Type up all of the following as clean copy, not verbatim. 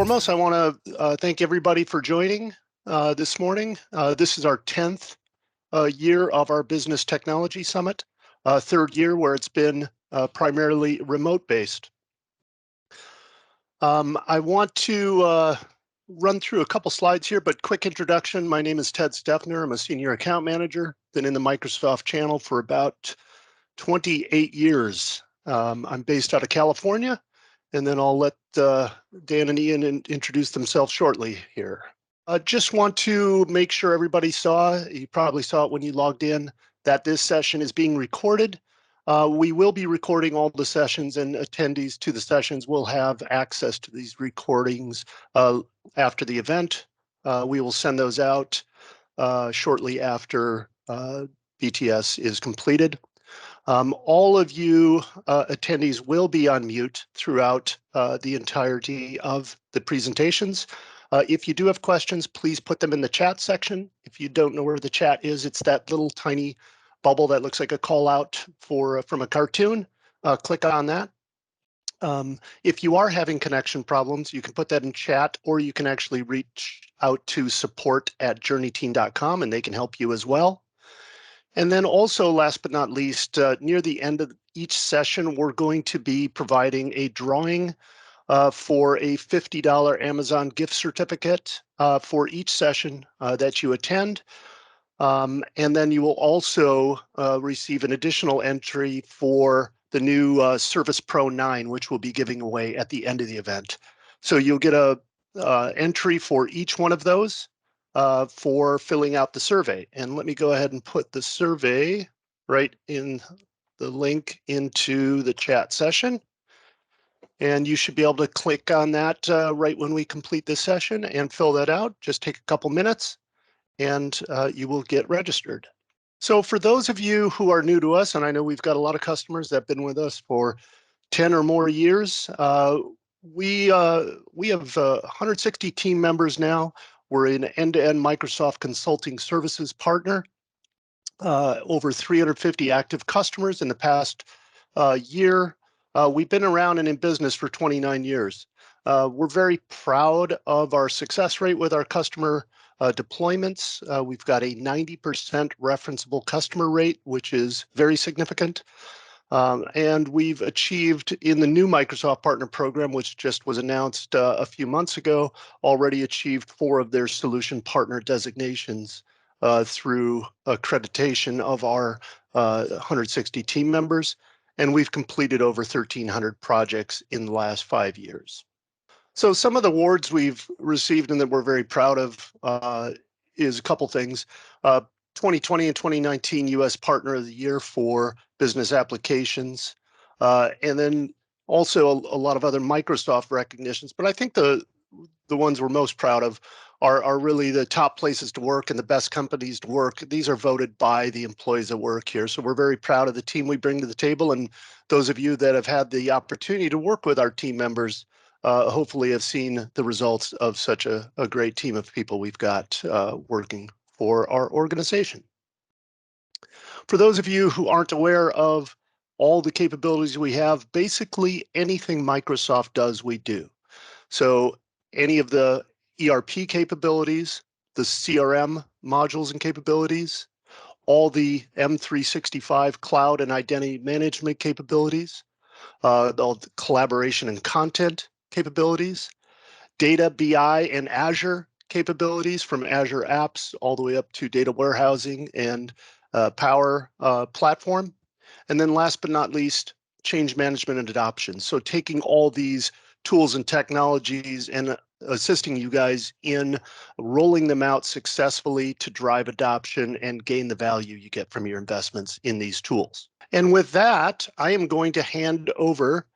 foremost, I want to thank everybody for joining this morning. This is our 10th year of our Business Technology Summit, third year where it's been primarily remote-based. I want to run through a couple slides here, but quick introduction. My name is Ted Steffner. I'm a Senior Account Manager, been in the Microsoft channel for about 28 years. I'm based out of California, and then I'll let Dan and Ian introduce themselves shortly here. I just want to make sure everybody saw, you probably saw it when you logged in, that this session is being recorded. We will be recording all the sessions, and attendees to the sessions will have access to these recordings after the event. We will send those out shortly after BTS is completed. All of you attendees will be on mute throughout the entirety of the presentations. If you do have questions, please put them in the chat section. If you don't know where the chat is, it's that little tiny bubble that looks like a call out from a cartoon. Click on that. If you are having connection problems, you can put that in chat, or you can actually reach out to support@JourneyTEAM.com and they can help you as well. And then also, last but not least, near the end of each session, we're going to be providing a drawing for a $50 Amazon gift certificate for each session that you attend. And then you will also receive an additional entry for the new Service Pro 9, which we'll be giving away at the end of the event. So you'll get a entry for each one of those for filling out the survey. And let me go ahead and put the survey right in the link into the chat session. And you should be able to click on that right when we complete this session and fill that out. Just take a couple minutes and you will get registered. So for those of you who are new to us, and I know we've got a lot of customers that have been with us for 10 or more years, we have 160 team members now. We're an end-to-end Microsoft consulting services partner. Over 350 active customers in the past year. We've been around and in business for 29 years. We're very proud of our success rate with our customer deployments. We've got a 90% referenceable customer rate, which is very significant. And we've achieved in the new Microsoft Partner Program, which just was announced a few months ago, already achieved 4 of their solution partner designations through accreditation of our 160 team members. And we've completed over 1,300 projects in the last 5 years. So some of the awards we've received and that we're very proud of is a couple things. 2020 and 2019 U.S. Partner of the Year for Business Applications, and then also a lot of other Microsoft recognitions. But I think the ones we're most proud of are really the top places to work and the best companies to work. These are voted by the employees that work here. So we're very proud of the team we bring to the table. And those of you that have had the opportunity to work with our team members hopefully have seen the results of such a great team of people we've got working for our organization. For those of you who aren't aware of all the capabilities we have, basically anything Microsoft does, we do. So any of the ERP capabilities, the CRM modules and capabilities, all the M365 cloud and identity management capabilities, all the collaboration and content capabilities, data, BI, and Azure capabilities from Azure Apps all the way up to data warehousing and Power Platform. And then last but not least, change management and adoption. So taking all these tools and technologies and assisting you guys in rolling them out successfully to drive adoption and gain the value you get from your investments in these tools. And with that, I am going to hand over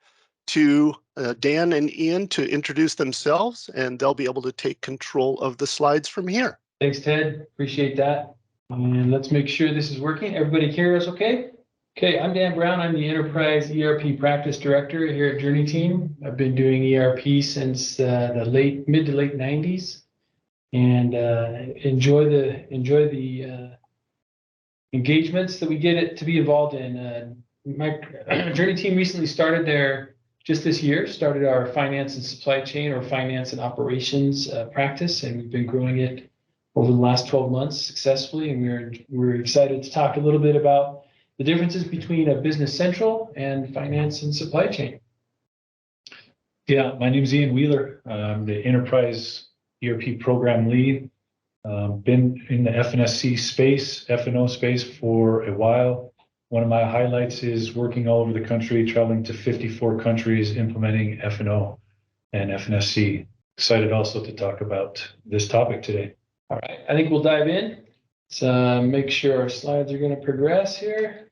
to Dan and Ian to introduce themselves, and they'll be able to take control of the slides from here. Thanks, Ted. Appreciate that. And let's make sure this is working. Everybody hear us okay? Okay, I'm Dan Brown. I'm the Enterprise ERP Practice Director here at JourneyTEAM. I've been doing ERP since the mid to late 90s, and enjoy the engagements that we get to be involved in. My JourneyTEAM recently started their just this year started our finance and supply chain, or finance and operations practice, and we've been growing it over the last 12 months successfully. And we're excited to talk a little bit about the differences between a business central and finance and supply chain. Yeah, my name is Ian Wheeler. I'm the enterprise ERP program lead. Been in the F&SC space, F&O space for a while. One of my highlights is working all over the country, traveling to 54 countries, implementing F&O and F&SC. Excited also to talk about this topic today. All right, I think we'll dive in. Let's make sure our slides are going to progress here.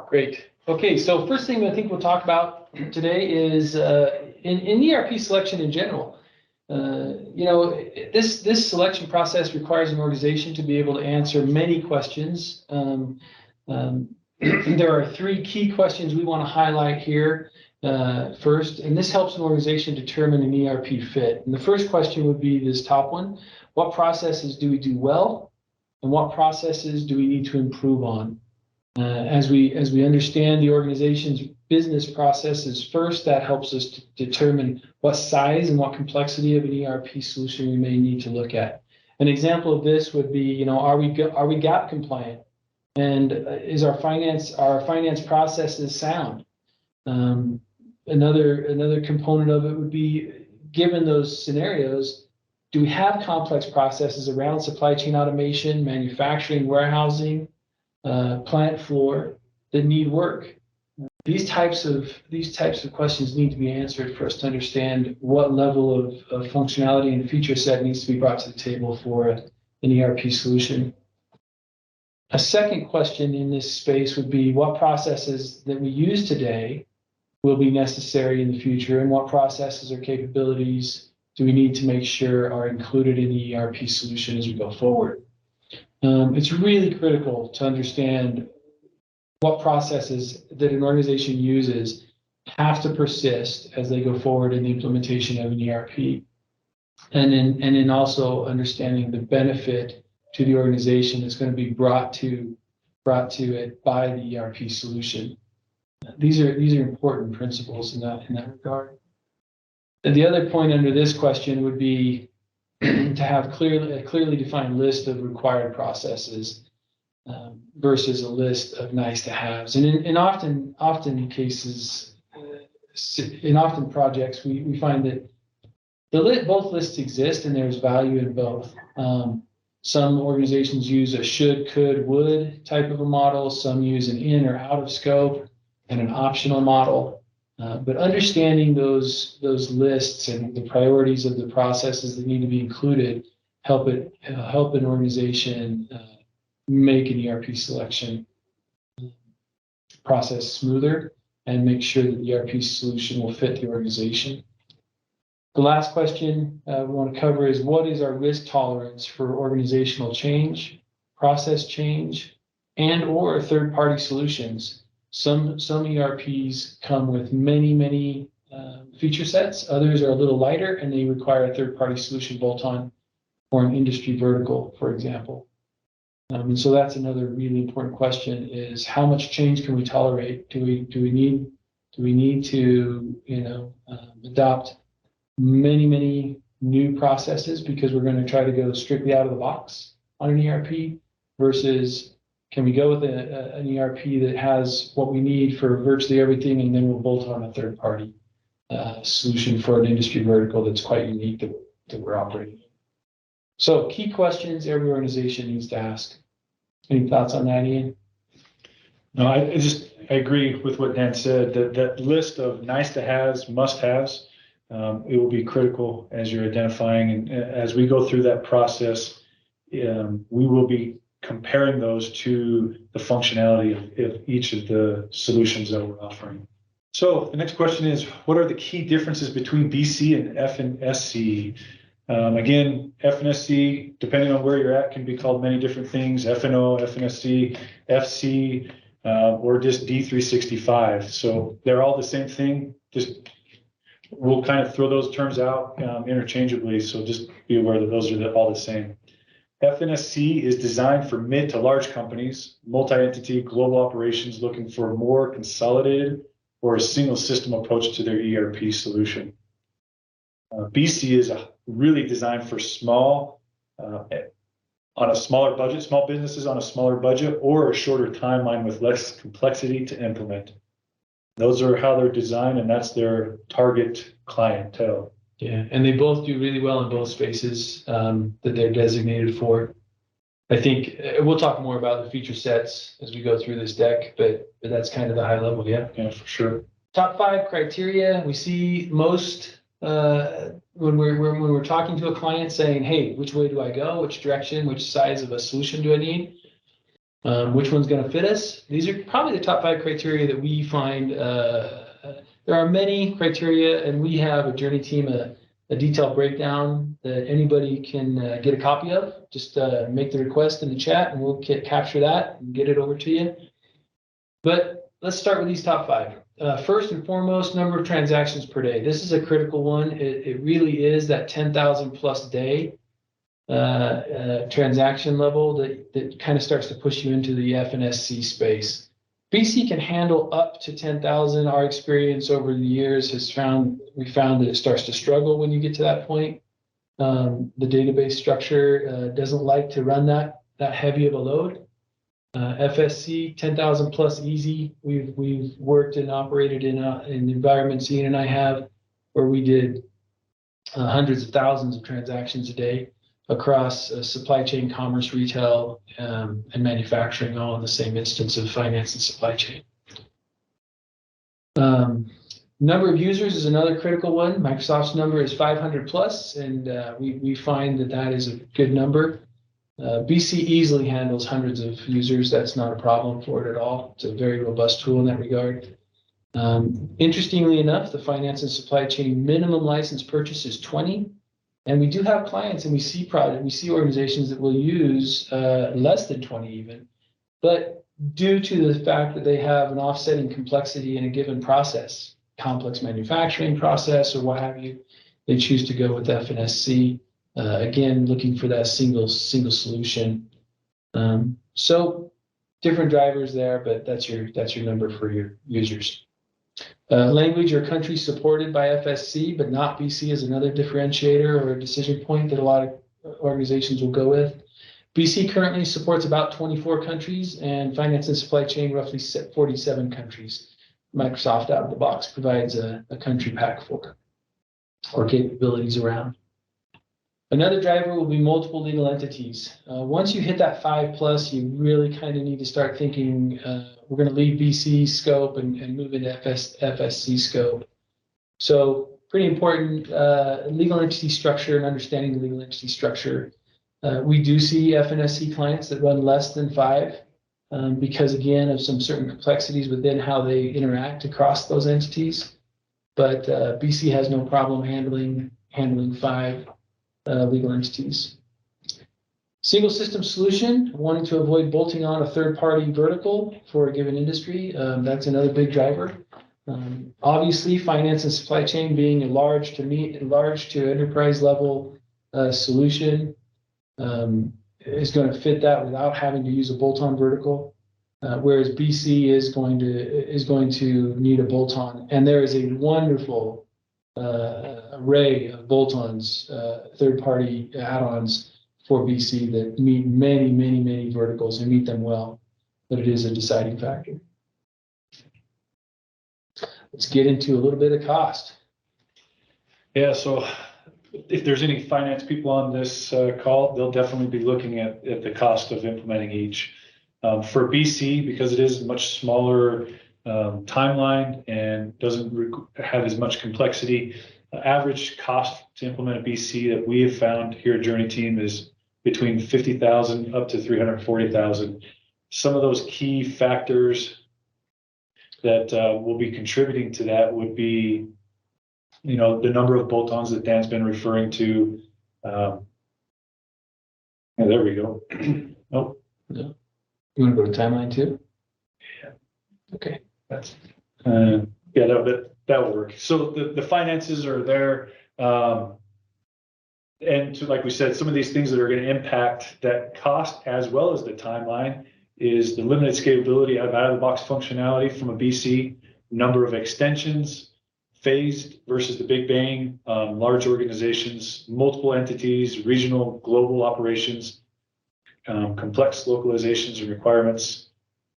Great. Okay, so first thing I think we'll talk about today is in ERP selection in general. This selection process requires an organization to be able to answer many questions. There are three key questions we want to highlight here first, and this helps an organization determine an ERP fit. And the first question would be this top one: what processes do we do well, and what processes do we need to improve on? As we understand the organization's business processes first, that helps us to determine what size and what complexity of an ERP solution we may need to look at. An example of this would be, are we GAAP compliant, and is our finance processes sound? Another component of it would be, given those scenarios, do we have complex processes around supply chain automation, manufacturing, warehousing, plant floor that need work? These types of questions need to be answered for us to understand what level of functionality and feature set needs to be brought to the table for an ERP solution. A second question in this space would be, what processes that we use today will be necessary in the future, and what processes or capabilities do we need to make sure are included in the ERP solution as we go forward? It's really critical to understand what processes that an organization uses have to persist as they go forward in the implementation of an ERP, and in also understanding the benefit to the organization that's going to be brought to it by the ERP solution. These are important principles in that regard. And the other point under this question would be to have a clearly defined list of required processes versus a list of nice to haves. And in often cases, in often projects, we find that both lists exist and there's value in both. Some organizations use a should, could, would type of a model. Some use an in or out of scope and an optional model. But understanding those lists and the priorities of the processes that need to be included help an organization make an ERP selection process smoother and make sure that the ERP solution will fit the organization. The last question we want to cover is, what is our risk tolerance for organizational change, process change, and or third-party solutions? Some ERPs come with many feature sets. Others are a little lighter and they require a third-party solution bolt-on or an industry vertical, for example. And so that's another really important question: is how much change can we tolerate? Do we need to adopt many new processes because we're going to try to go strictly out of the box on an ERP, versus can we go with an ERP that has what we need for virtually everything, and then we'll bolt on a third-party solution for an industry vertical that's quite unique that we're operating in. So key questions every organization needs to ask. Any thoughts on that, Ian? No, I agree with what Dan said. That list of nice to haves, must haves, it will be critical as you're identifying, and as we go through that process, we will be comparing those to the functionality of each of the solutions that we're offering. So the next question is, what are the key differences between BC and F&SC? Again, F&SC, depending on where you're at, can be called many different things: F&O, F&SC, FC, or just D365. So they're all the same thing. Just we'll kind of throw those terms out interchangeably. So just be aware that those are all the same. F&SC is designed for mid to large companies, multi-entity global operations looking for more consolidated or a single system approach to their ERP solution. BC is really designed for small, on a smaller budget, small businesses on a smaller budget, or a shorter timeline with less complexity to implement. Those are how they're designed, and that's their target clientele. Yeah, and they both do really well in both spaces that they're designated for. I think we'll talk more about the feature sets as we go through this deck, but that's kind of the high level, yeah. Yeah, for sure. Top 5 criteria we see most when we're talking to a client saying, hey, which way do I go? Which direction? Which size of a solution do I need? Which one's going to fit us? These are probably the top 5 criteria that we find. There are many criteria, and we have a JourneyTEAM, a detailed breakdown that anybody can get a copy of. Just make the request in the chat, and we'll capture that and get it over to you. But let's start with these top 5. First and foremost, number of transactions per day. This is a critical one. It really is that 10,000 plus day transaction level that kind of starts to push you into the F&SC space. BC can handle up to 10,000. Our experience over the years we found that it starts to struggle when you get to that point. The database structure doesn't like to run that heavy of a load. FSC 10,000 plus easy. We've worked and operated in environments Ian and I have where we did hundreds of thousands of transactions a day across supply chain, commerce, retail, and manufacturing, all in the same instance of finance and supply chain. Number of users is another critical one. Microsoft's number is 500 plus, and we find that is a good number. BC easily handles hundreds of users. That's not a problem for it at all. It's a very robust tool in that regard. Interestingly enough, the finance and supply chain minimum license purchase is 20. And we do have clients, and we see organizations that will use less than 20 even. But due to the fact that they have an offsetting complexity in a given process, complex manufacturing process or what have you, they choose to go with F&SC. Again, looking for that single solution. So different drivers there, but that's your number for your users. Language or country supported by FSC, but not BC is another differentiator or a decision point that a lot of organizations will go with. BC currently supports about 24 countries, and finance and supply chain roughly 47 countries. Microsoft out of the box provides a country pack for or capabilities around. Another driver will be multiple legal entities. Once you hit that 5 plus, you really kind of need to start thinking, we're going to leave BC scope and move into FSC scope. So pretty important legal entity structure and understanding the legal entity structure. We do see F&SC clients that run less than 5 because, again, of some certain complexities within how they interact across those entities. But BC has no problem handling 5 legal entities. Single system solution, wanting to avoid bolting on a third-party vertical for a given industry. That's another big driver. Obviously, finance and supply chain being a large to enterprise level solution is going to fit that without having to use a bolt-on vertical. Whereas BC is going to need a bolt-on, and there is a wonderful array of bolt-ons, third-party add-ons for BC that meet many verticals and meet them well, but it is a deciding factor. Let's get into a little bit of cost. Yeah, so if there's any finance people on this call, they'll definitely be looking at the cost of implementing each. For BC, because it is a much smaller timeline and doesn't have as much complexity, average cost to implement a BC that we have found here at JourneyTEAM is between $50,000 up to $340,000. Some of those key factors that will be contributing to that would be, the number of bolt-ons that Dan's been referring to. There we go. Oh, no. You want to go to timeline too? Yeah. Okay. That's yeah, that'll work. So the finances are there. And like we said, some of these things that are going to impact that cost as well as the timeline is the limited scalability of out-of-the-box functionality from a BC. number of extensions, phased versus the big bang, large organizations, multiple entities, regional, global operations, complex localizations and requirements.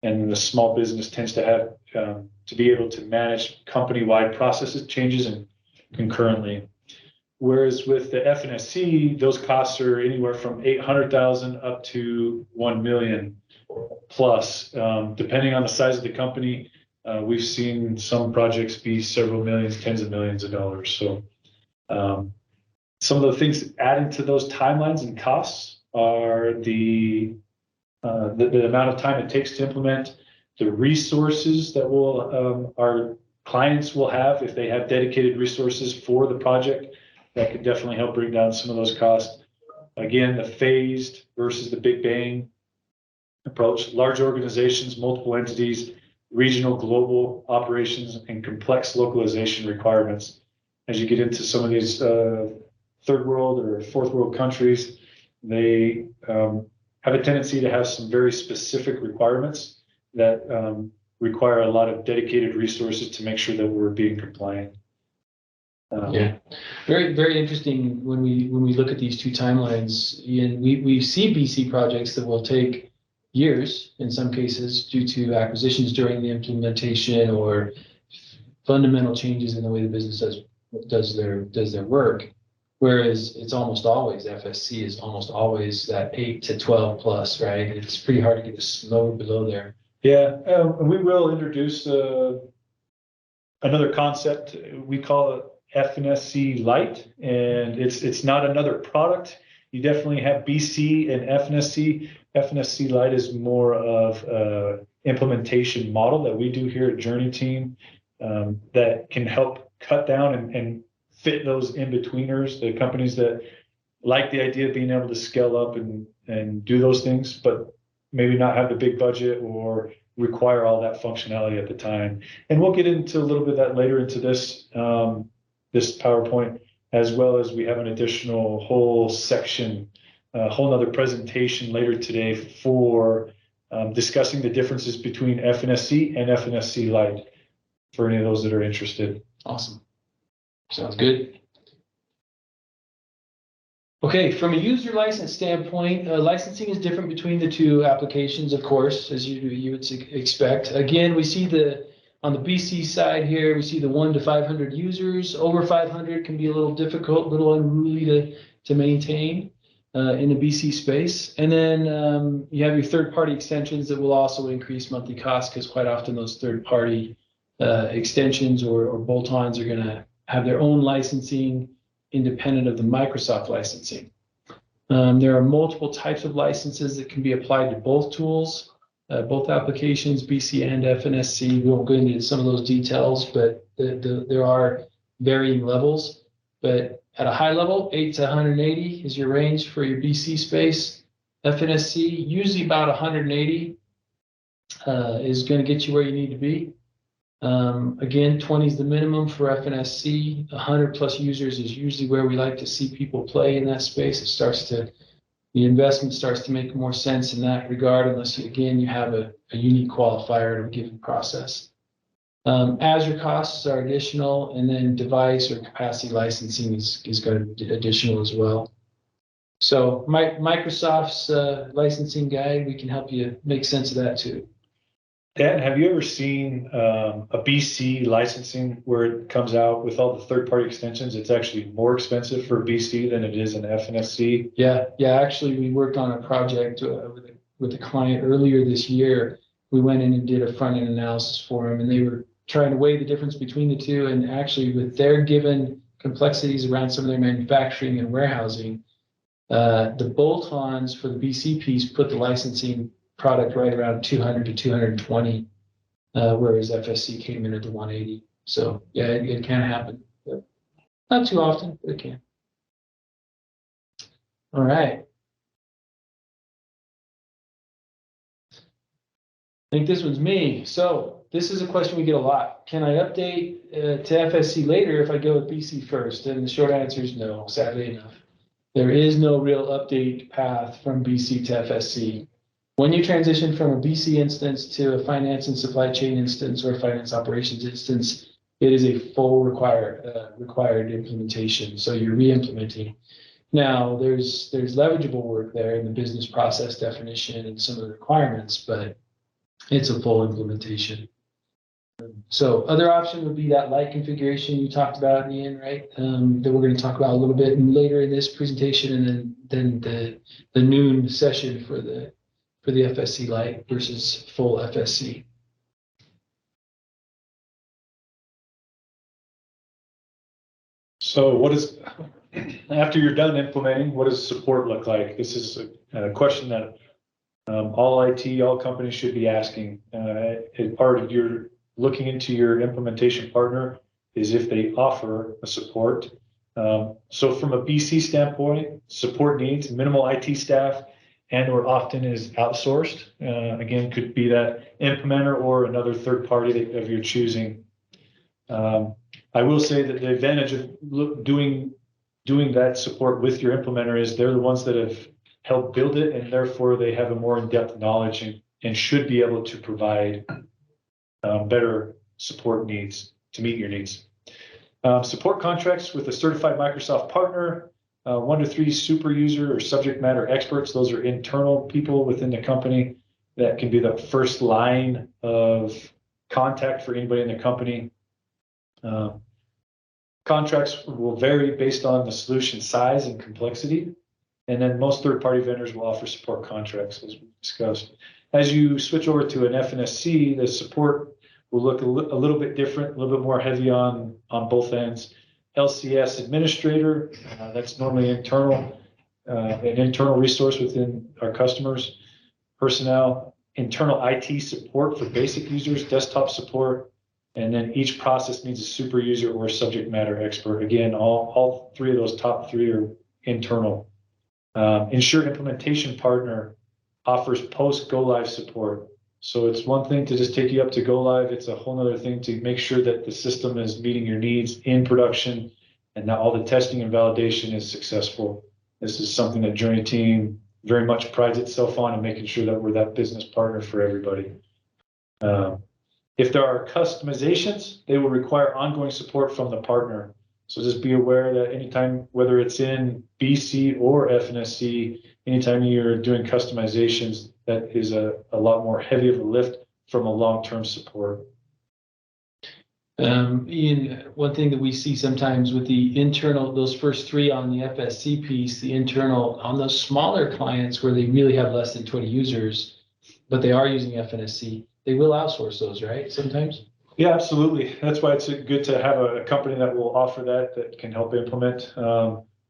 And the small business tends to have to be able to manage company-wide processes changes and concurrently. Whereas with the F&SC, those costs are anywhere from 800,000 up to 1 million plus, depending on the size of the company. We've seen some projects be several millions, tens of millions of dollars. So some of the things adding to those timelines and costs are the amount of time it takes to implement, the resources that will our clients will have if they have dedicated resources for the project. That could definitely help bring down some of those costs. Again, the phased versus the big bang approach, large organizations, multiple entities, regional, global operations, and complex localization requirements. As you get into some of these third world or fourth world countries, they have a tendency to have some very specific requirements that require a lot of dedicated resources to make sure that we're being compliant. Yeah, very, very interesting when we look at these two timelines. And we see BC projects that will take years in some cases due to acquisitions during the implementation or fundamental changes in the way the business does their work. Whereas it's almost always FSC is almost always that 8 to 12 plus, right? It's pretty hard to get a lower below there. Yeah, we will introduce another concept. We call it F&SC Lite, and it's not another product. You definitely have BC and F&SC. F&SC Lite is more of implementation model that we do here at JourneyTEAM that can help cut down and fit those in-betweeners, the companies that like the idea of being able to scale up and do those things, but maybe not have the big budget or require all that functionality at the time. And we'll get into a little bit of that later into this this PowerPoint, as well as we have an additional whole section, a whole nother presentation later today for discussing the differences between F&SC and F&SC Lite for any of those that are interested. Awesome. Sounds good. Okay, from a user license standpoint, licensing is different between the two applications, of course, as you would expect. Again, we see on the BC side here, we see the 1 to 500 users. Over 500 can be a little difficult, a little unruly to maintain in the BC space. And then you have your third-party extensions that will also increase monthly costs because quite often those third-party extensions or bolt-ons are going to have their own licensing independent of the Microsoft licensing. There are multiple types of licenses that can be applied to both tools, both applications, BC and F&SC. We won't go into some of those details, but there are varying levels. But at a high level, 8 to 180 is your range for your BC space. F&SC, usually about 180 is going to get you where you need to be. Again, 20 is the minimum for F&SC. 100 plus users is usually where we like to see people play in that space. The investment starts to make more sense in that regard, unless you have a unique qualifier in a given process. Azure costs are additional, and then device or capacity licensing is going to be additional as well. So Microsoft's licensing guide, we can help you make sense of that too. Dan, have you ever seen a BC licensing where it comes out with all the third-party extensions? It's actually more expensive for BC than it is in F&SC. Yeah. Actually, we worked on a project with a client earlier this year. We went in and did a front-end analysis for them, and they were trying to weigh the difference between the two. And actually, with their given complexities around some of their manufacturing and warehousing, the bolt-ons for the BC piece put the licensing product right around 200 to 220, whereas FSC came in at the 180. So yeah, it can happen, but not too often, but it can. All right. I think this one's me. So this is a question we get a lot. Can I update to FSC later if I go with BC first? And the short answer is no, sadly enough. There is no real update path from BC to FSC. When you transition from a BC instance to a finance and supply chain instance or finance operations instance, it is a full required implementation. So you're re-implementing. Now, there's leverageable work there in the business process definition and some of the requirements, but it's a full implementation. So other option would be that light configuration you talked about, Ian, right? That we're going to talk about a little bit later in this presentation, and then the noon session for the F&SC light versus full F&SC. So after you're done implementing, what does support look like? This is a question that all IT, all companies should be asking. As part of your looking into your implementation partner is if they offer a support. So from a BC standpoint, support needs minimal IT staff and or often is outsourced. Again, could be that implementer or another third party of your choosing. I will say that the advantage of doing that support with your implementer is they're the ones that have helped build it, and therefore they have a more in-depth knowledge and should be able to provide better support needs to meet your needs. Support contracts with a certified Microsoft partner, 1 to 3 super user or subject matter experts. Those are internal people within the company that can be the first line of contact for anybody in the company. Contracts will vary based on the solution size and complexity. And then most third-party vendors will offer support contracts, as we discussed. As you switch over to an F&SC, the support will look a little bit different, a little bit more heavy on both ends. LCS administrator, that's normally internal, an internal resource within our customers. Personnel, internal IT support for basic users, desktop support, and then each process needs a super user or a subject matter expert. Again, all three of those top three are internal. Ensure implementation partner offers post go live support. So it's one thing to just take you up to go live. It's a whole other thing to make sure that the system is meeting your needs in production and that all the testing and validation is successful. This is something that JourneyTEAM very much prides itself on, and making sure that we're that business partner for everybody. If there are customizations, they will require ongoing support from the partner. So just be aware that anytime, whether it's in BC or F&SC, anytime you're doing customizations, that is a lot more heavy of a lift from a long-term support. Ian, one thing that we see sometimes with the internal, those first three on the F&SC piece, the internal, on those smaller clients where they really have less than 20 users, but they are using F&SC, they will outsource those, right, sometimes? Yeah, absolutely. That's why it's good to have a company that will offer that can help implement.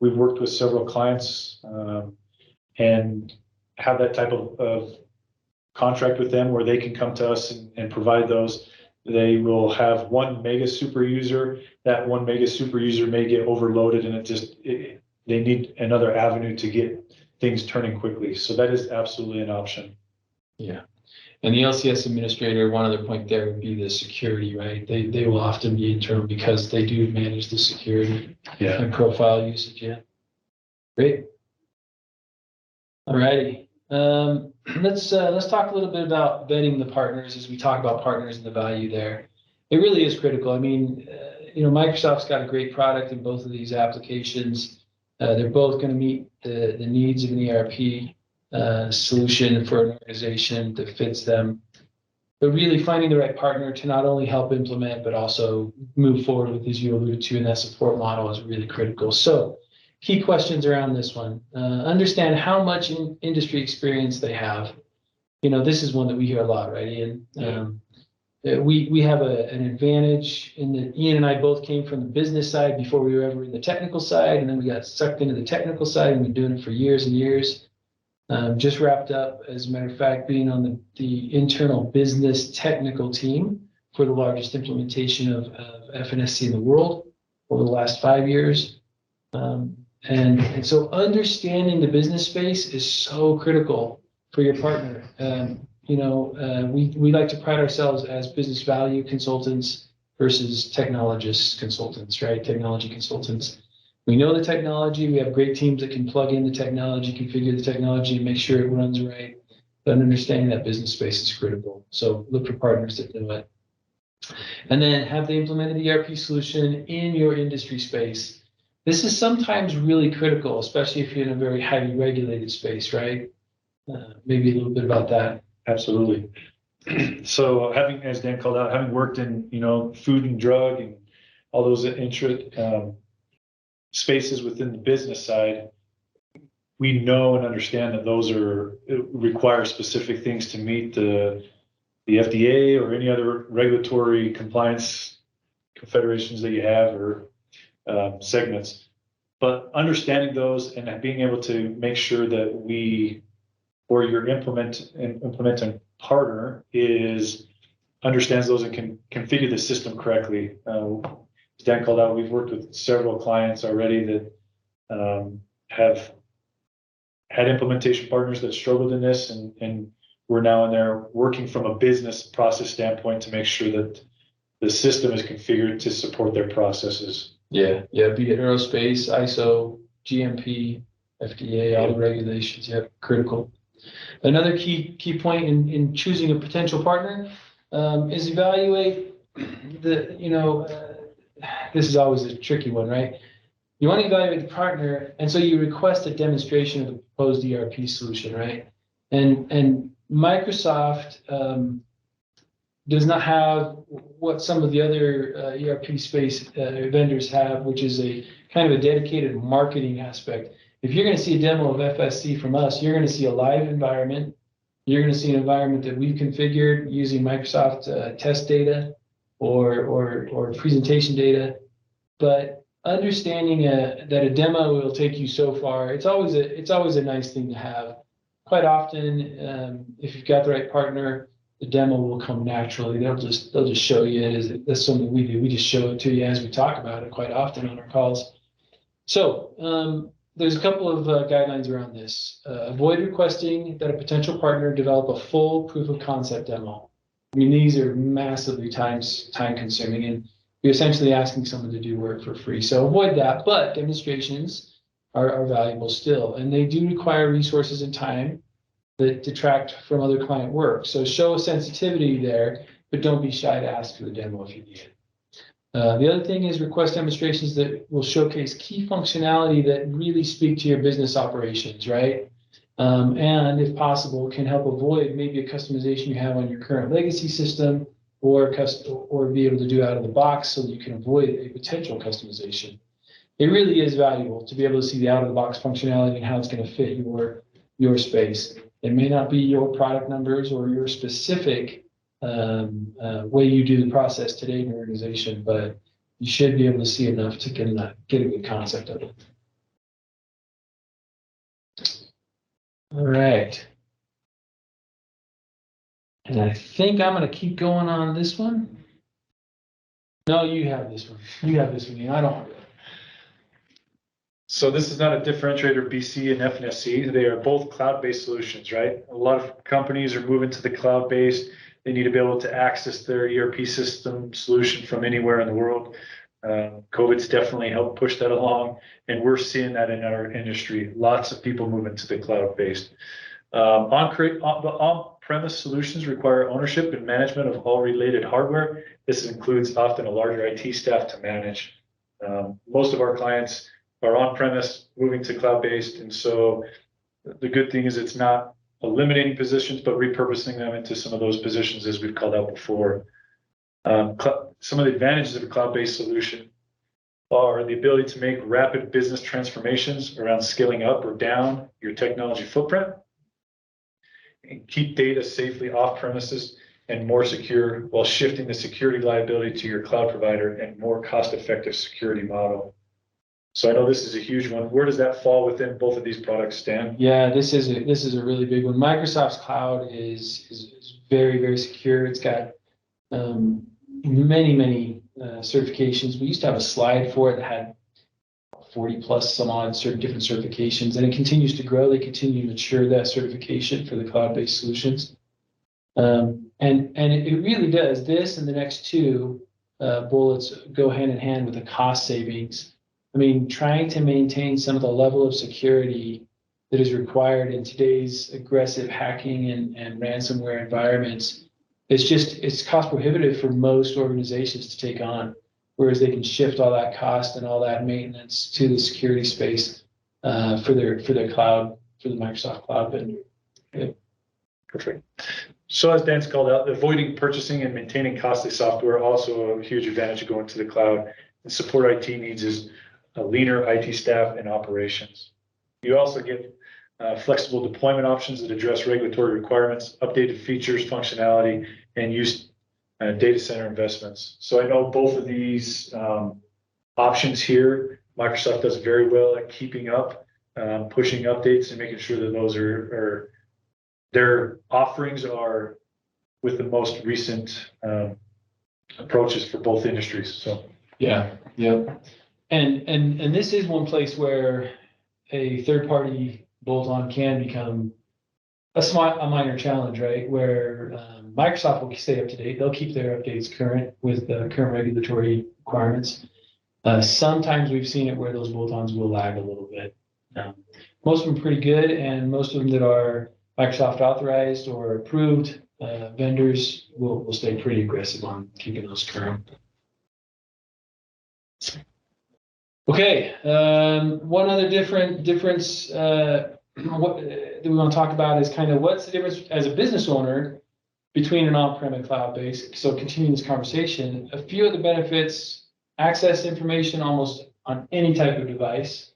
We've worked with several clients and have that type of contract with them where they can come to us and provide those. They will have one mega super user. That one mega super user may get overloaded, and they need another avenue to get things turning quickly. So that is absolutely an option. Yeah. And the LCS administrator, one other point there would be the security, right? They will often be internal because they do manage the security and profile usage. Yeah. Great. All righty. Let's talk a little bit about vetting the partners as we talk about partners and the value there. It really is critical. I mean, Microsoft's got a great product in both of these applications. They're both going to meet the needs of an ERP solution for an organization that fits them. But really finding the right partner to not only help implement, but also move forward with, as you alluded to, in that support model is really critical. So key questions around this one. Understand how much industry experience they have. This is one that we hear a lot, right, Ian? We have an advantage in that Ian and I both came from the business side before we were ever in the technical side, and then we got sucked into the technical side and been doing it for years and years. Just wrapped up, as a matter of fact, being on the internal business technical team for the largest implementation of F&SC in the world over the last 5 years. And so understanding the business space is so critical for your partner. We like to pride ourselves as business value consultants versus technologist consultants, right? Technology consultants. We know the technology. We have great teams that can plug in the technology, configure the technology, and make sure it runs right. but understanding that business space is critical. So look for partners that do it. And then have they implemented the ERP solution in your industry space? This is sometimes really critical, especially if you're in a very highly regulated space, right? Maybe a little bit about that. Absolutely. So having, as Dan called out, having worked in, food and drug and all those spaces within the business side, we know and understand that those require specific things to meet the FDA or any other regulatory compliance confederations that you have or segments. But understanding those and being able to make sure that we, or your implementing partner, understands those and can configure the system correctly. As Dan called out, we've worked with several clients already that have had implementation partners that struggled in this, and we're now in there working from a business process standpoint to make sure that the system is configured to support their processes. Yeah, be it aerospace, ISO, GMP, FDA, all the regulations, critical. Another key point in choosing a potential partner is evaluate this is always a tricky one, right? You want to evaluate the partner, and so you request a demonstration of the proposed ERP solution, right? And Microsoft does not have what some of the other ERP space vendors have, which is a kind of a dedicated marketing aspect. If you're going to see a demo of F&SC from us, you're going to see a live environment. You're going to see an environment that we've configured using Microsoft test data or presentation data. But understanding that a demo will take you so far, it's always a nice thing to have. Quite often, if you've got the right partner, the demo will come naturally. They'll just show you. That's something we do. We just show it to you as we talk about it quite often on our calls. So there's a couple of guidelines around this. Avoid requesting that a potential partner develop a full proof of concept demo. I mean, these are massively time consuming, and you're essentially asking someone to do work for free. So avoid that, but demonstrations are valuable still, and they do require resources and time that detract from other client work. So show a sensitivity there, but don't be shy to ask for the demo if you need it. The other thing is request demonstrations that will showcase key functionality that really speak to your business operations, right? And if possible, can help avoid maybe a customization you have on your current legacy system, or be able to do out of the box so that you can avoid a potential customization. It really is valuable to be able to see the out of the box functionality and how it's going to fit your space. It may not be your product numbers or your specific way you do the process today in your organization, but you should be able to see enough to get a good concept of it. All right. And I think I'm going to keep going on this one. No, you have this one. You have this one. I don't. So this is not a differentiator, BC and F&SC. They are both cloud-based solutions, right? A lot of companies are moving to the cloud-based. They need to be able to access their ERP system solution from anywhere in the world. COVID's definitely helped push that along, and we're seeing that in our industry. Lots of people moving to the cloud-based. On-premise solutions require ownership and management of all related hardware. This includes often a larger IT staff to manage. Most of our clients are on-premise, moving to cloud-based, and so the good thing is it's not eliminating positions, but repurposing them into some of those positions as we've called out before. Some of the advantages of a cloud-based solution are the ability to make rapid business transformations around scaling up or down your technology footprint, and keep data safely off premises and more secure while shifting the security liability to your cloud provider and more cost-effective security model. So I know this is a huge one. Where does that fall within both of these products, Stan? Yeah, this is a really big one. Microsoft's cloud is very, very secure. It's got many certifications. We used to have a slide for it that had 40 plus some odd different certifications, and it continues to grow. They continue to mature that certification for the cloud-based solutions. And it really does. This and the next two bullets go hand in hand with the cost savings. I mean, trying to maintain some of the level of security that is required in today's aggressive hacking and ransomware environments. It's cost prohibitive for most organizations to take on, whereas they can shift all that cost and all that maintenance to the security space for their cloud, for the Microsoft cloud vendor. Okay. Perfect. So as Dan's called out, avoiding purchasing and maintaining costly software, also a huge advantage of going to the cloud. And support IT needs is a leaner IT staff and operations. You also get flexible deployment options that address regulatory requirements, updated features, functionality, and use data center investments. So I know both of these options here, Microsoft does very well at keeping up, pushing updates and making sure that those are their offerings are with the most recent approaches for both industries. So yeah. And this is one place where a third-party bolt-on can become a minor challenge, right? Where Microsoft will stay up to date. They'll keep their updates current with the current regulatory requirements. Sometimes we've seen it where those bolt-ons will lag a little bit. Most of them pretty good, and most of them that are Microsoft authorized or approved vendors will stay pretty aggressive on keeping those current. Okay, one other difference that we want to talk about is kind of what's the difference as a business owner between an on-prem and cloud-based. So continuing this conversation, a few of the benefits: access information almost on any type of device.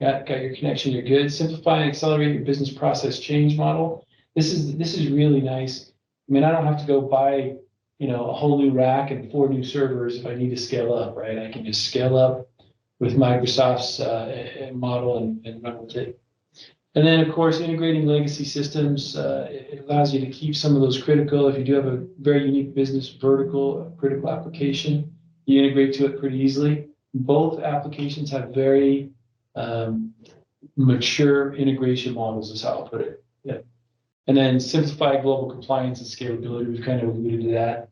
Got your connection, you're good. Simplify and accelerate your business process change model. This is really nice. I mean, I don't have to go buy, a whole new rack and 4 new servers if I need to scale up, right? I can just scale up with Microsoft's model and run with it. And then, of course, integrating legacy systems. It allows you to keep some of those critical. If you do have a very unique business vertical, a critical application, you integrate to it pretty easily. Both applications have very mature integration models, is how I'll put it. Yeah. And then simplify global compliance and scalability. We've kind of alluded to that.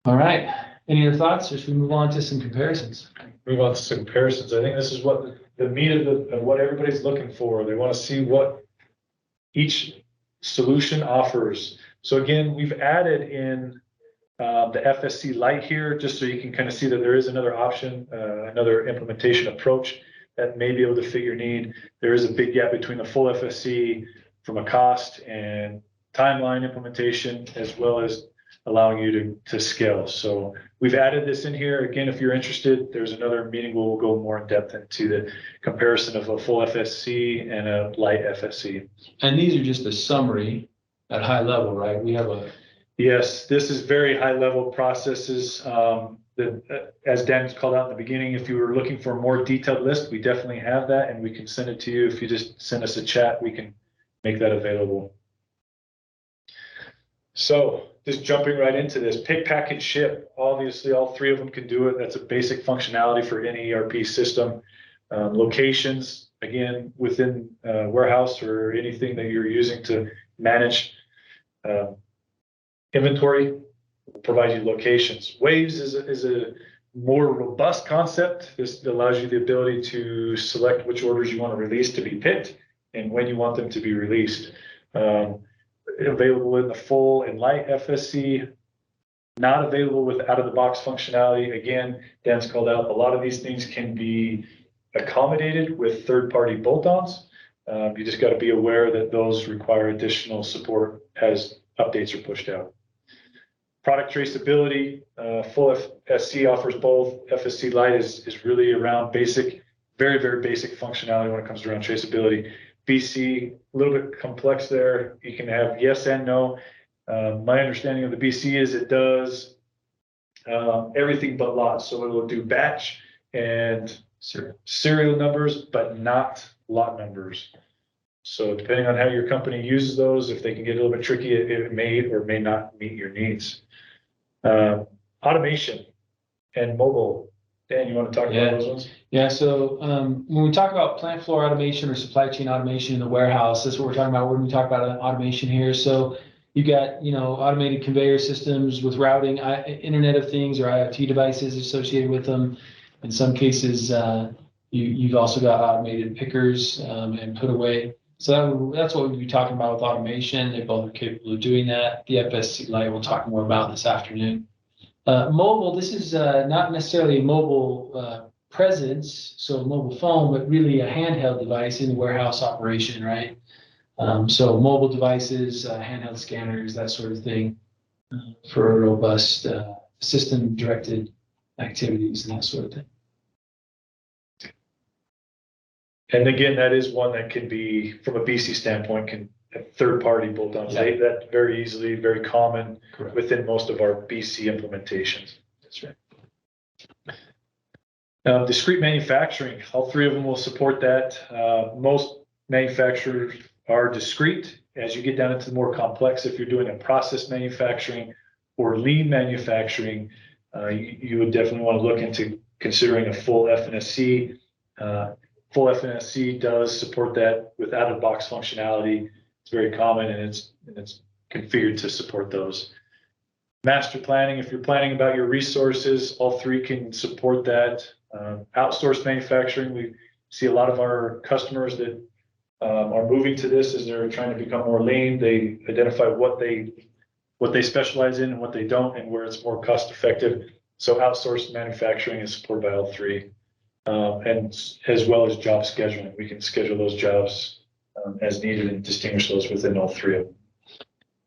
All right. Any other thoughts, or should we move on to some comparisons? Move on to some comparisons. I think this is what the meat of what everybody's looking for. They want to see what each solution offers. So again, we've added in the F&SC Lite here, just so you can kind of see that there is another option, another implementation approach that may be able to fit your need. There is a big gap between the full F&SC from a cost and timeline implementation, as well as allowing you to scale. So we've added this in here. Again, if you're interested, there's another meeting where we'll go more in depth into the comparison of a full F&SC and a light F&SC. And these are just a summary at high level, right? We have a... Yes, this is very high level processes that, as Dan's called out in the beginning, if you were looking for a more detailed list, we definitely have that, and we can send it to you. If you just send us a chat, we can make that available. So just jumping right into this, pick, package, ship. Obviously, all 3 of them can do it. That's a basic functionality for any ERP system. Locations, again, within warehouse or anything that you're using to manage inventory, will provide you locations. Waves is a more robust concept. This allows you the ability to select which orders you want to release to be picked and when you want them to be released. Available in the full and light F&SC, not available with out-of-the-box functionality. Again, Dan's called out, a lot of these things can be accommodated with third-party bolt-ons. You just got to be aware that those require additional support as updates are pushed out. Product traceability, full F&SC offers both. F&SC Lite is really around basic, very, very basic functionality when it comes to around traceability. BC, a little bit complex there. You can have yes and no. My understanding of the BC is it does everything but lots. So it will do batch and serial numbers, but not lot numbers. So depending on how your company uses those, if they can get a little bit tricky, it may or may not meet your needs. Automation and mobile. Dan, you want to talk about those ones? Yeah, so when we talk about plant floor automation or supply chain automation in the warehouse, that's what we're talking about when we talk about automation here. So you got, automated conveyor systems with routing, Internet of Things or IoT devices associated with them. In some cases, You've also got automated pickers and put away. So that's what we'll be talking about with automation. They both are capable of doing that. The F&SC Lite we'll talk more about this afternoon. Mobile, this is not necessarily a mobile presence, so a mobile phone, but really a handheld device in the warehouse operation, right? So mobile devices, handheld scanners, that sort of thing, for robust system-directed activities and that sort of thing. And again, that is one that can be, from a BC standpoint, can third-party bolt-ons. Yeah. That very easily, very common. Correct. Within most of our BC implementations. That's right. Discrete manufacturing, all three of them will support that. Most manufacturers are discrete. As you get down into the more complex, if you're doing a process manufacturing or lean manufacturing, you would definitely want to look into considering a full F&SC. Full F&SC does support that with out-of-the-box functionality. It's very common, and it's configured to support those. Master planning, if you're planning about your resources, all three can support that. Outsourced manufacturing, we see a lot of our customers that are moving to this as they're trying to become more lean. They identify what they specialize in and what they don't, and where it's more cost effective. So outsourced manufacturing is supported by all three. And as well as job scheduling, we can schedule those jobs as needed and distinguish those within all three of them.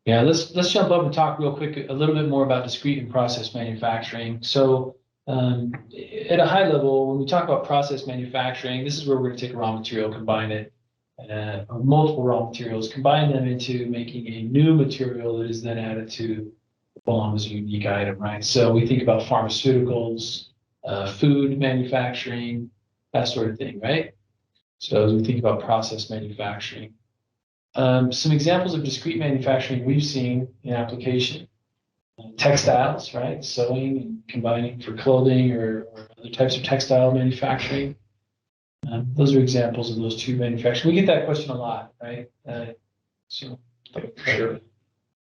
Yeah, let's jump up and talk real quick a little bit more about discrete and process manufacturing. So at a high level, when we talk about process manufacturing, this is where we're going to take a raw material, combine it, or multiple raw materials, combine them into making a new material that is then added to the belong as a unique item, right? So we think about pharmaceuticals, food manufacturing, that sort of thing, right? So as we think about process manufacturing, some examples of discrete manufacturing we've seen in application: textiles, right? Sewing and combining for clothing or other types of textile manufacturing. Those are examples of those two manufacturing. We get that question a lot, right? Sure.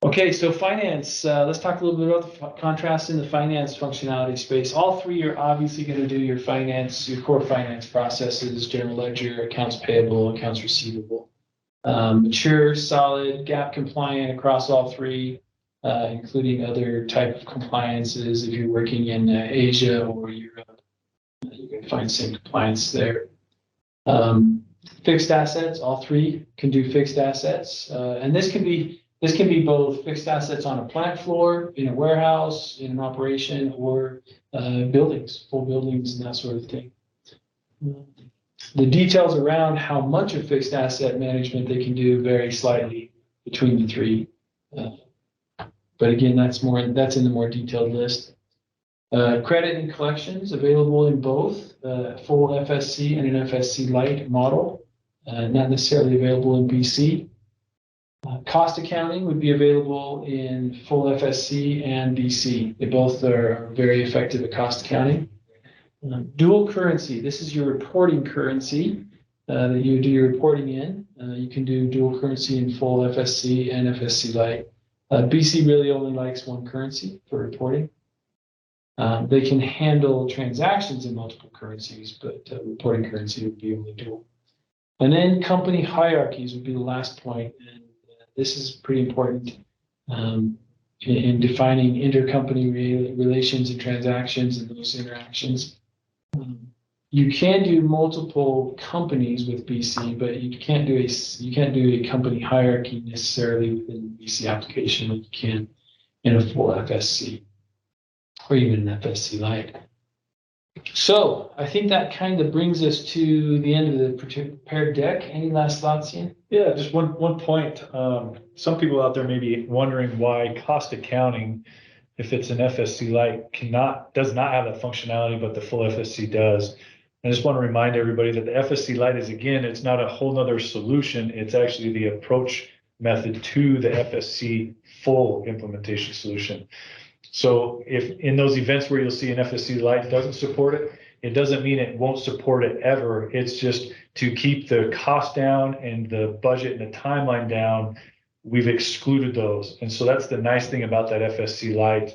Okay, so finance. Let's talk a little bit about the contrast in the finance functionality space. All three are obviously going to do your finance, your core finance processes: general ledger, accounts payable, accounts receivable. Mature, solid, GAAP compliant across all three, including other type of compliances. If you're working in Asia or Europe, you can find same compliance there. Fixed assets, all three can do fixed assets, and this can be both fixed assets on a plant floor, in a warehouse, in an operation, or buildings, full buildings, and that sort of thing. The details around how much of fixed asset management they can do vary slightly between the three. But again, that's in the more detailed list. Credit and collections available in both full F&SC and an F&SC Lite model, not necessarily available in BC. Cost accounting would be available in full F&SC and BC. They both are very effective at cost accounting. Dual currency, this is your reporting currency that you do your reporting in. You can do dual currency in full F&SC and F&SC Lite. BC really only likes one currency for reporting. They can handle transactions in multiple currencies, but reporting currency would be only dual. And then company hierarchies would be the last point, and this is pretty important in defining intercompany relations and transactions and those interactions. You can do multiple companies with BC, but you can't do a company hierarchy necessarily within the BC application like you can in a full F&SC or even an F&SC Lite. So I think that kind of brings us to the end of the prepared deck. Any last thoughts, Ian? Yeah, just one point. Some people out there may be wondering why cost accounting, if it's an F&SC Lite, does not have that functionality, but the full F&SC does. I just want to remind everybody that the F&SC Lite is, again, it's not a whole nother solution. It's actually the approach method to the F&SC full implementation solution. So if in those events where you'll see an F&SC Lite doesn't support it, it doesn't mean it won't support it ever. It's just to keep the cost down and the budget and the timeline down, we've excluded those. And so that's the nice thing about that F&SC Lite,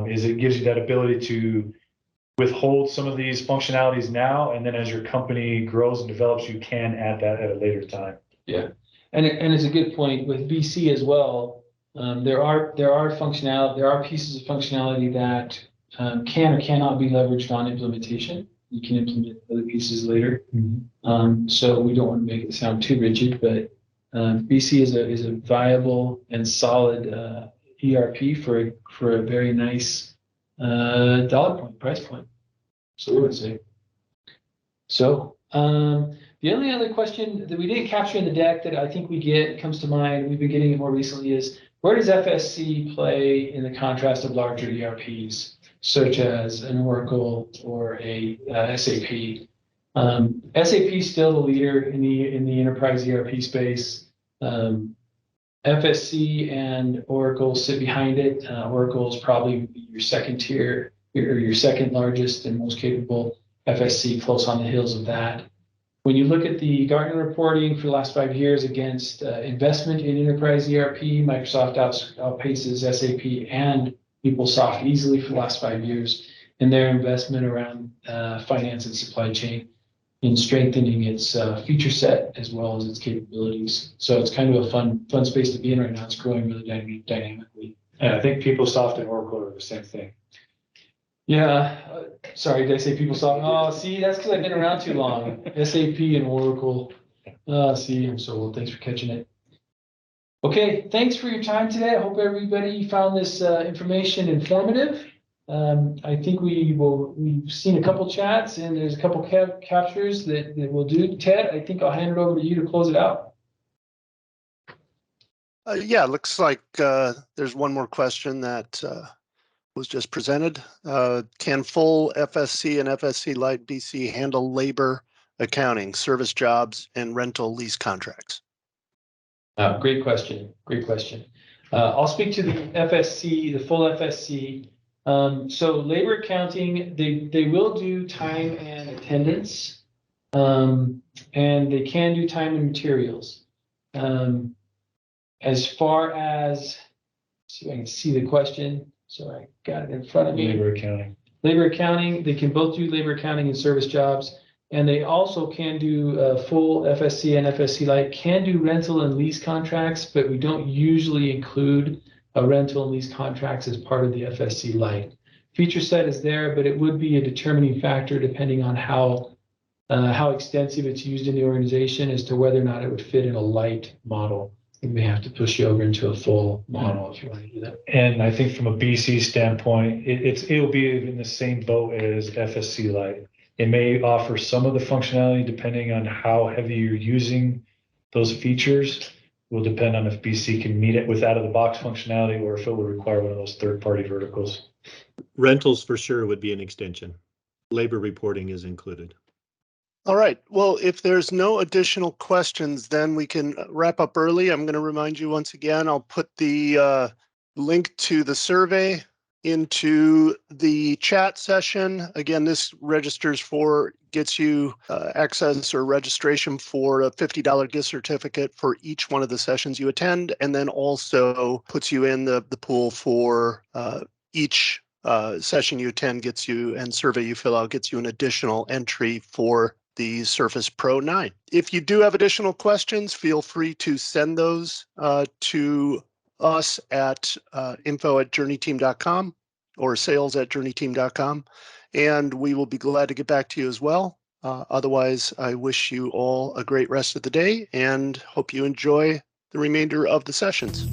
is it gives you that ability to withhold some of these functionalities now, and then as your company grows and develops, you can add that at a later time. Yeah, and it's a good point with BC as well. There are pieces of functionality that can or cannot be leveraged on implementation. You can implement other pieces later. So we don't want to make it sound too rigid, but BC is a viable and solid ERP for a very nice price point. So we would say. So the only other question that we didn't capture in the deck that I think comes to mind, we've been getting it more recently, is where does F&SC play in the contrast of larger ERPs, such as an Oracle or a SAP? SAP is still the leader in the enterprise ERP space. F&SC and Oracle sit behind it. Oracle is probably your second tier, or your second largest and most capable. F&SC close on the heels of that. When you look at the Gartner reporting for the last 5 years against investment in enterprise ERP, Microsoft outpaces SAP and PeopleSoft easily for the last 5 years in their investment around finance and supply chain in strengthening its feature set as well as its capabilities. So it's kind of a fun space to be in right now. It's growing really dynamically. And I think PeopleSoft and Oracle are the same thing. Yeah, sorry, did I say PeopleSoft? Oh, see, that's because I've been around too long. SAP and Oracle. See, I'm so old. Thanks for catching it. Okay, thanks for your time today. I hope everybody found this information informative. I think we've seen a couple chats and there's a couple captures that we'll do. Ted, I think I'll hand it over to you to close it out. Yeah, looks like there's one more question that was just presented. Can full F&SC and F&SC Lite BC handle labor, accounting, service jobs, and rental lease contracts? Great question. I'll speak to the F&SC, the full F&SC. So labor accounting, they will do time and attendance, and they can do time and materials. As far as, see if I can see the question. So I got it in front of me. Labor accounting. Labor accounting, they can both do labor accounting and service jobs. And they also can do full F&SC and F&SC Lite, can do rental and lease contracts, but we don't usually include a rental and lease contracts as part of the F&SC Lite. Feature set is there, but it would be a determining factor depending on how extensive it's used in the organization as to whether or not it would fit in a light model. We may have to push you over into a full model if you want to do that. And I think from a BC standpoint, it'll be in the same boat as F&SC Lite. It may offer some of the functionality depending on how heavy you're using those features. Will depend on if BC can meet it with out-of-the-box functionality or if it would require one of those third-party verticals. Rentals for sure would be an extension. Labor reporting is included. All right. Well, if there's no additional questions, then we can wrap up early. I'm going to remind you once again, I'll put the link to the survey into the chat session. Again, this gets you access or registration for a $50 gift certificate for each one of the sessions you attend, and then also puts you in the pool for each session you attend and survey you fill out gets you an additional entry for the Surface Pro 9. If you do have additional questions, feel free to send those to us at info@journeyteam.com or sales@journeyteam.com, and we will be glad to get back to you as well. Otherwise, I wish you all a great rest of the day and hope you enjoy the remainder of the sessions.